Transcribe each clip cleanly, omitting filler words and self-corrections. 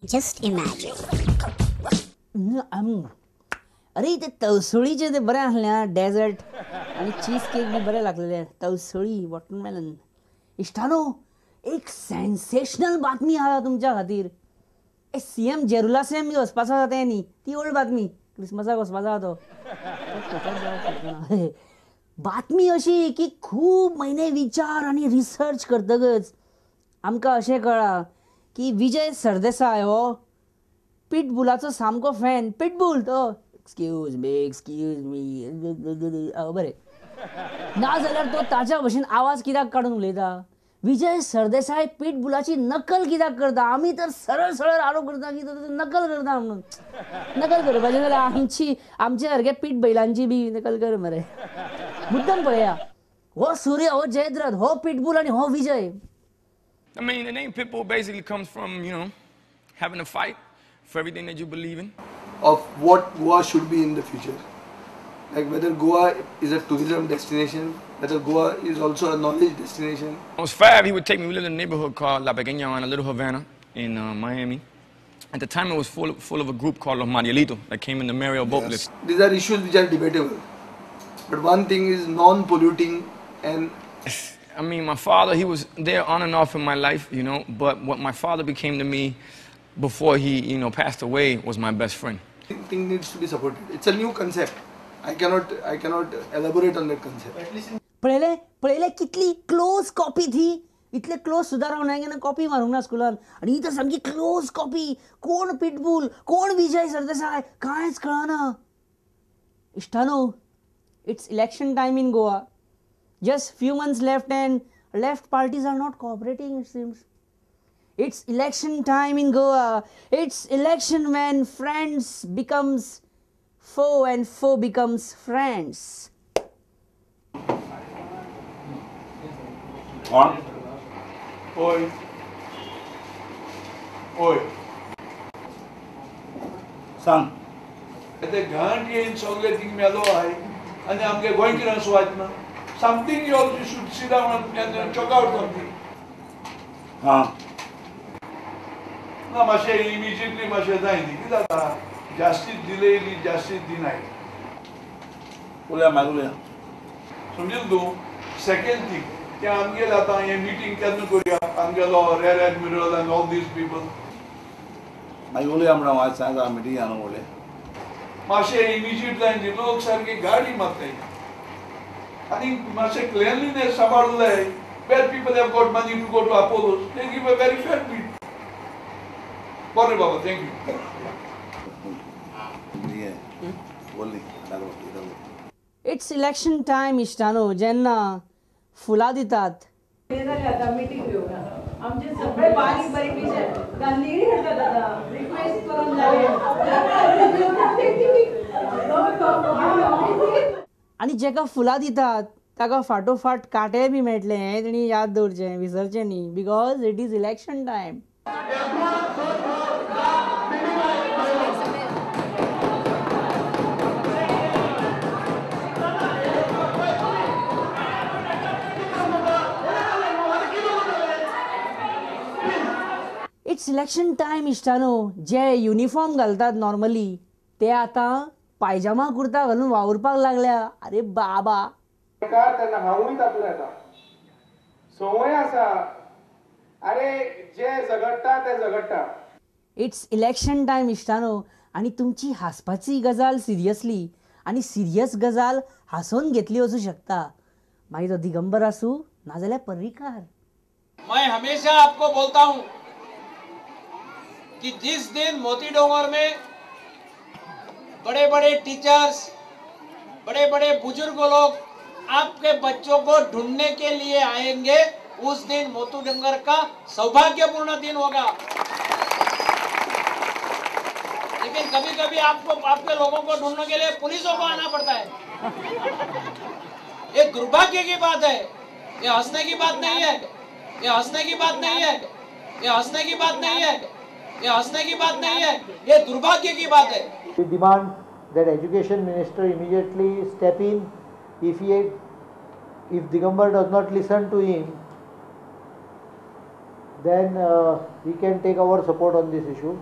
Just imagine. अरे ते तवसळीचे ते बरे आसले डेझर्ट आणि चीज केक बी बरे लागलेले. तवसळी वॉटरमेलन. इश्टानो, एक सेन्सेशनल बातमी आहा तुमच्या खातीर. CM जेरुलासेम वचपाचो आसा तें न्ही, ती ओल्ड बातमी. क्रिसमसाक वचपाचो आहा तो. बातमी अशी की खूब म्हयने विचार आनी रिसर्च करतकच आमकां अशें कळ्ळां की विजय सरदेसाय हो पिटबुलाचो सामको फॅन. पिटबुल तो एक्सक्यूज मी बरें ना जाल्यार तो ताच्या भशेन आवाज कित्याक काडून उलयता. विजय सरदेसाय पिटबुलाची नकल कित्याक करता. आमी तर सरळ सरळ आरोप करता की तो नकल करता म्हणून. नकल करपाचें जाल्यार आमचे सारके पीट बैलांची बी नकल कर मरे. मुद्दम पळया, हो सूर्य, हो जयद्रथ, हो पिटबुल आणि हो विजय. I mean, the name Pitbull basically comes from, having a fight for everything that you believe in. Of what Goa should be in the future. Like whether Goa is a tourism destination, whether Goa is also a knowledge destination. I was 5, he would take me, we lived in a neighborhood called La Pequeña in a little Havana in Miami. At the time, it was full of a group called Los Marielitos that came in the Mariel boat list. These are issues which are debatable. But one thing is non-polluting and... I mean, my father, he was there on and off in my life, but what my father became to me before he, passed away was my best friend. Thing needs to be supported. It's a new concept. I cannot elaborate on that concept. पळयले कितली close copy थी. इतले close सुद्दां रावना केन्ना copy मारूंक ना स्कुलान. आनी ही तर सामकी क्लोज कॉपी. कोण पिटबुल, कोण विजय सरदेसाय कांयच कळना. इश्टानो, it's election time in Goa. Just few months left and left parties are not cooperating, it seems. It's election time in Goa. It's election when friends becomes foe and foe becomes friends. On. Oi. Oi. Sang. Ate घाण येईन सगळे thing मेलो आहाय आनी आमगे गोंयकार सुवात ना. Something you also should sit down and check out something. ना मातशें immediately मातशें जाय न्ही. कितें जाता जास्तीत दिलेली जास्तीत दिनाय. उलया मागुलया. समजून तूं. सेकंड थिंग की आमगेल आतां हें मिटींग केन्ना करुया. आमगेलो रेर admiral and all these people. मागुलया म्हणून आज सांगा मिटिंग आणू उलया. मातशें immediate जाय न्ही. लोक सारके गाडी मारताय. I think massive cleanliness samadlay, where people have got money to go to Apollos, they give a very fair bid. Bore Baba, thank you. It's election time, इश्टानो. जेन्ना फुलां दितात. मीटिंग घेऊया. आमचे सगळे बारीक बारीक विषय गांधी घेतात आता रिक्वेस्ट करून जावे. आणि जेका फुलां दितात ताका फाटोफाट काटे बी मेळटले. हें तेणी याद दवरचें, विसरचें न्ही. Because it is election time. It's election time इश्टानो. जे युनिफॉर्म घालतात नॉर्मली ते आतां पायजामा कुर्ता घालून वावरपाक लागल्या. अरे बाबा, त्यांना हांवूय आपलं येता संवय आसा. अरे जे झगडटा ते झगडटा. इट्स इलेक्शन टायम इश्टानो. आणि तुमची हांसपाची गजाल सिरियसली आणि सिरियस गजाल हांसोवन घेतली वचूं शकता. मागीर तो दिगंबर आसूं नाजाल्यार पर्रीकार. मैं हमेशा आपको बोलता हूं कि जिस दिन मोती डोंगर में बड़े बड़े टीचर्स, बड़े बड़े बुजुर्ग लोग आपके बच्चों को ढूंढने के लिए आएंगे, उस दिन मोती डोंगर का सौभाग्यपूर्ण दिन होगा. लेकिन कभी कभी आपको आपके लोगों को ढूंढने के लिए पुलिसों को आना पड़ता है. ये दुर्भाग्य की बात है. ये हंसने की बात नहीं है. ये हंसने की बात नहीं है. ये हंसने की बात नहीं है. ये हंसने की बात नहीं है. ये दुर्भाग्य की बात है. We demand that Education Minister immediately step in. If Digambar does not listen to him, then we can take our support on this issue.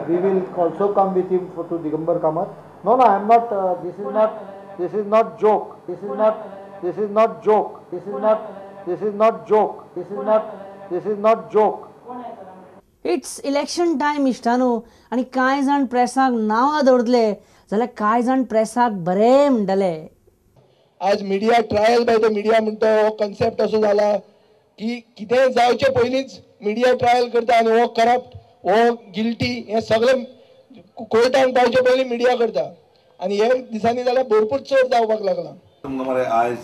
We will also come with him to Digambar Kamath. No, I am not. This is not joke. This is not joke. This is not joke. It's election time इश्टानो आनी कांय जाण प्रेसाक नांवां दवरतले जाल्यार कांय जाण प्रेसाक बरें म्हणटले. आज media trial by the media म्हणतो हो कन्सेप्ट असो जाला की कितें जावचे पयलींच मिडिया ट्रायल करता आनी हो करप्ट हो गिल्टी हे सगळें कोर्टान पावचे पयलीं मिडिया करता आनी हे दिसांनी जाल्यार भरपूर चड जावपाक लागला. तुमकां मरे आयज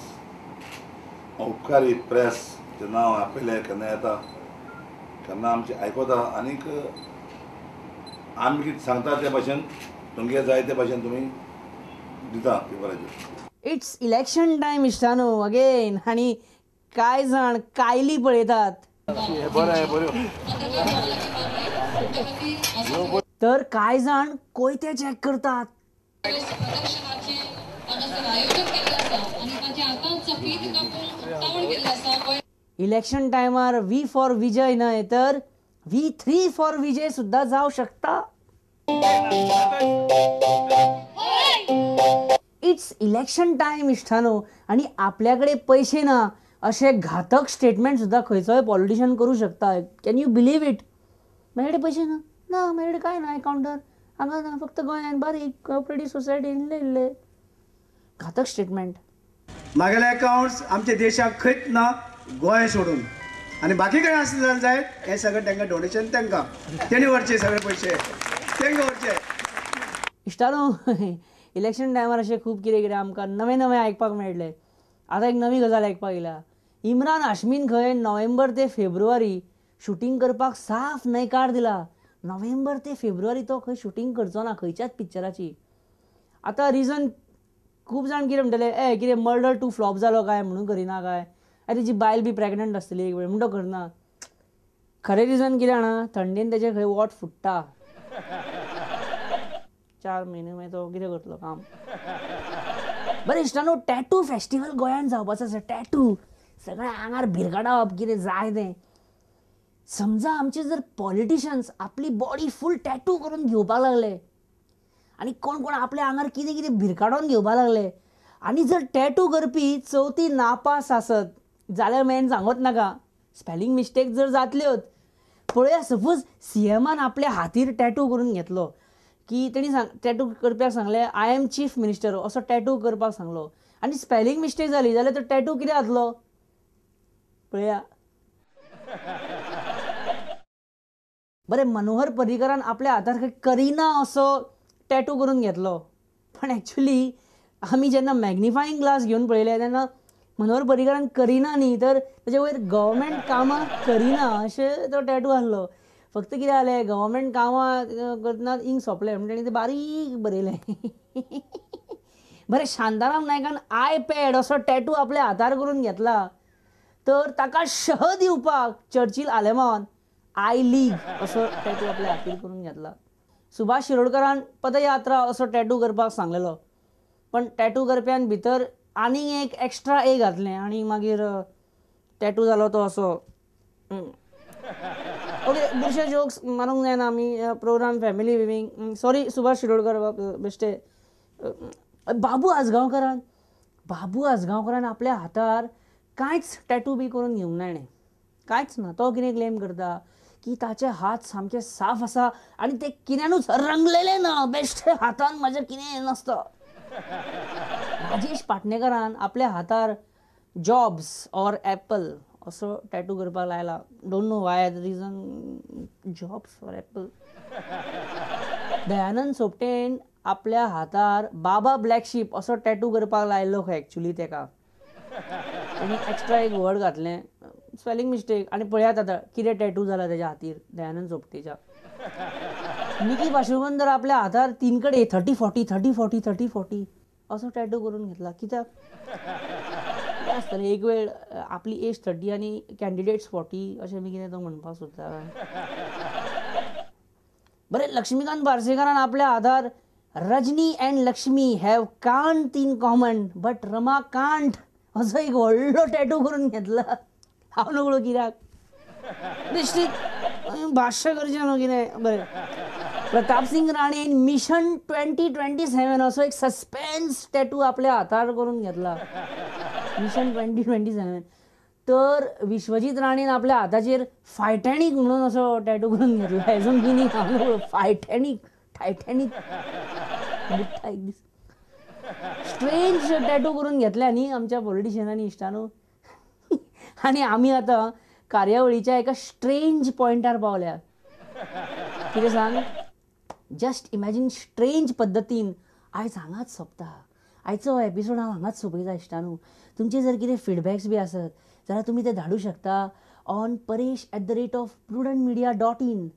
उपकारी प्रेस जेन्ना हांव आपयले केन्ना येता केन्ना आमचे आयकता आनीक आमी कितें सांगता ते भाशेन तुमगे जाय ते भाशेन तुमी दिता पेपराचेर. इट्स इलेक्शन टायम इश्टानो अगेन आनी कांय जाण कायली पळयतात तर कांय जाण कोयते चॅक करतात. इलेक्शन टायमार वी फॉर विजय न्हय तर V3 फॉर विजय सुद्धा जावं शकता. इट्स इलेक्शन टायम इश्टानो आनी आपल्याकडे पैसे ना अशें घातक स्टेटमेंट सुद्धा खंयचोय पॉलिटिशियन करूं शकता. Can you believe it? माझ्याकडे पैसे ना माझ्याकडे काय ना अकाउंटर हांगा ना फक्त गोंयान बारीक कोऑपरेटिव्ह सोसायटी इल्ले घातक स्टेटमेंट. म्हागेले अकाउंट्स आमच्या देशाक खंयच ना गोंय सोडून आनी बाकी कडेन आसले जायत हे सगळें तांकां डोनेशन तांकां तेणी व्हरचे सगळे पयशे तांकां व्हरचे. इश्टानो इलेक्शन टायमार अशें खूब कितें आमकां नवें आयकपाक मेळटलें. आतां एक नवी गजाल आयकपाक येयला. इम्रान हाशमीन खंय नोव्हेंबर ते फेब्रुवारी शुटींग करपाक साफ न्हयकार दिला. नोव्हेंबर ते फेब्रुवारी तो खंय शुटींग करचो ना खंयच्याच पिक्चराची. आतां रिजन खूब जाण कितें म्हणटले कितें मर्डर 2 फ्लॉप जालो काय म्हणून करिना काय तेजी बायल बी प्रेग्नंट आसतली एक वेळ म्हणून तो करना. खरें रिजन कितें जाणा थंडेन तेजे खंय वोट फुट्टा 4 म्हयने मागीर तो कितें करतलो काम. बरें इश्टानो टॅटू फेस्टिवल गोंयांत जावपाचो आसा. टॅटू सगळ्या आंगार भिरकाडप कितें जाय तें. समजा आमचे जर पॉलिटिशियन्स आपली बॉडी फूल टॅटू करून घेवपाक लागले आनी कोण कोण आपल्या आंगार कितें कितें भिरकाडून घेवपाक लागले आनी जर टॅटू करपी चवथी नापास आसत जाल्यार मेन सांगत नाका स्पेलिंग मिस्टेक जर जातल्योच. पळया सपोज CMान आपल्या हातीर टॅटू करून घेतलो की तेणी टॅटू करप्याक सांगलें आय एम चीफ मिनिस्टर असो टॅटू करपाक सांगलो आनी स्पेलिंग मिस्टेक जाली जाल्यार तो टॅटू कितें जातलो पळया. बरें मनोहर पर्रीकरान आपल्या हातार करिना असो टॅटू करून घेतलो पण एक्चुअली आमी जेन्ना मॅग्निफायींग ग्लास घेवन पळयले तेन्ना मनोहर पर्रीकरान करिना न्ही तर ताचे वयर गव्हर्मेंट कामां करिना अशें तो टॅटू आहलो. फक्त कितें जालें गव्हर्मेंट कामां करतना इंक सोंपलें म्हणून तेणी तें बारीक बरयलें. बरें शांताराम नायकान iPad असो टॅटू आपल्या हातार करून घेतला तर ताका शह दिवपाक चर्चिल आलेमान आय लीग असो टॅटू आपल्या हातीर करून घेतला. सुभाष शिरोडकरान पदयात्रा असो टॅटू करपाक सांगलेलो पण टॅटू करप्यान भितर आनीक एक एक्स्ट्रा घातलें आनी मागीर टॅटू जालो तो असो. ओके बुरशे जोक्स मारूंक जायना आमी program family viewing. Sorry Subhash Shirodkar बेश्टे. बाबू आजगांवकरान आपल्या हातार कांयच टॅटू बी करून घेवंक ना. कांयच ना. तो कितें क्लेम करता की ताचे हात सामके साफ आसा आनी ते कित्यानूच रंगलेले ना. बेश्टे हातान म्हाज्या कितें नासता. राजेश पाटणेकरान आपल्या हातार जॉब्स ऑर एप्पल असो टॅटू करपाक लायला. Don't know why the reason Jobs or Apple. Dayanand सोपटेन आपल्या हातार बाबा ब्लॅक शीप असो टॅटू करपाक लायल्लो खंय एक्चुअली तेका. ताणी एक्स्ट्रा एक वर्ड घातलें स्पेलिंग मिस्टेक आनी पळयात आतां कितें टॅटू जाला तेज्या हातीर दयानंद सोपटेच्या. निकी पाशुगंदर आपल्या हातार 3 कडे 30-40 असो टॅटू करून घेतला. कित्याक आसतलें एक वेळ आपली एज 30 आनी कॅन्डिडेट्स 40 अशें बी कितें तो म्हणपाक सोदता. बरें लक्ष्मीकांत बार्सेकरान आपल्या हातार Rajani and Lakshmi have can't in common but Rama can't असो एक व्हडलो टॅटू करून घेतला. हांव नकळो कित्याक बेश्टीत भाष्य करचें न्हू कितें बरें. प्रताप सिंग राणेन मिशन 2027 असो एक सस्पेन्स टॅटू आपल्या हातार करून घेतला. मिशन 2027. तर विश्वजीत राणेन आपल्या हाताचेर फायटॅनिक म्हणून असो टॅटू करून घेतला. हेजो मिनींग हांव फायटॅनिक टायटॅनिक स्ट्रेंज टॅटू करून घेतल्या न्ही आमच्या पॉलिटिशियनांनी इश्टानू. आनी आमी आतां कार्यावळीच्या एका स्ट्रेंज पॉयंटार पावल्या. कितें सांग, जस्ट इमॅजीन स्ट्रेंज पद्दतीन आयज हांगाच सोंपता. आयचो एपिसोड हांव हांगाच सोंपयता इश्टानू. तुमचे जर कितें फिडबॅक्स बी आसत जाल्यार तुमी ते धाडूं शकता ऑन paresh@prudentmedia.in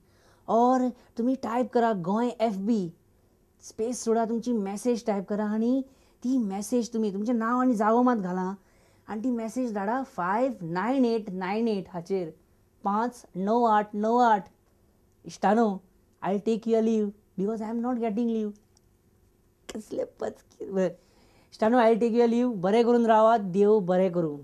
ऑर तुमी टायप करा गोंय FB स्पेस सोडा, तुमची मॅसेज टायप करा आनी ती मॅसेज तुमी तुमचें नांव आनी जागो मात घाला आनी ती मॅसेज धाडा 59898 हाचेर 59898. इश्टानो, I take your leave because I am not getting leave. कसले पचकी. इश्टानो, आय टेक युअर लीव. बरें करून रावात. देव बरें करूं.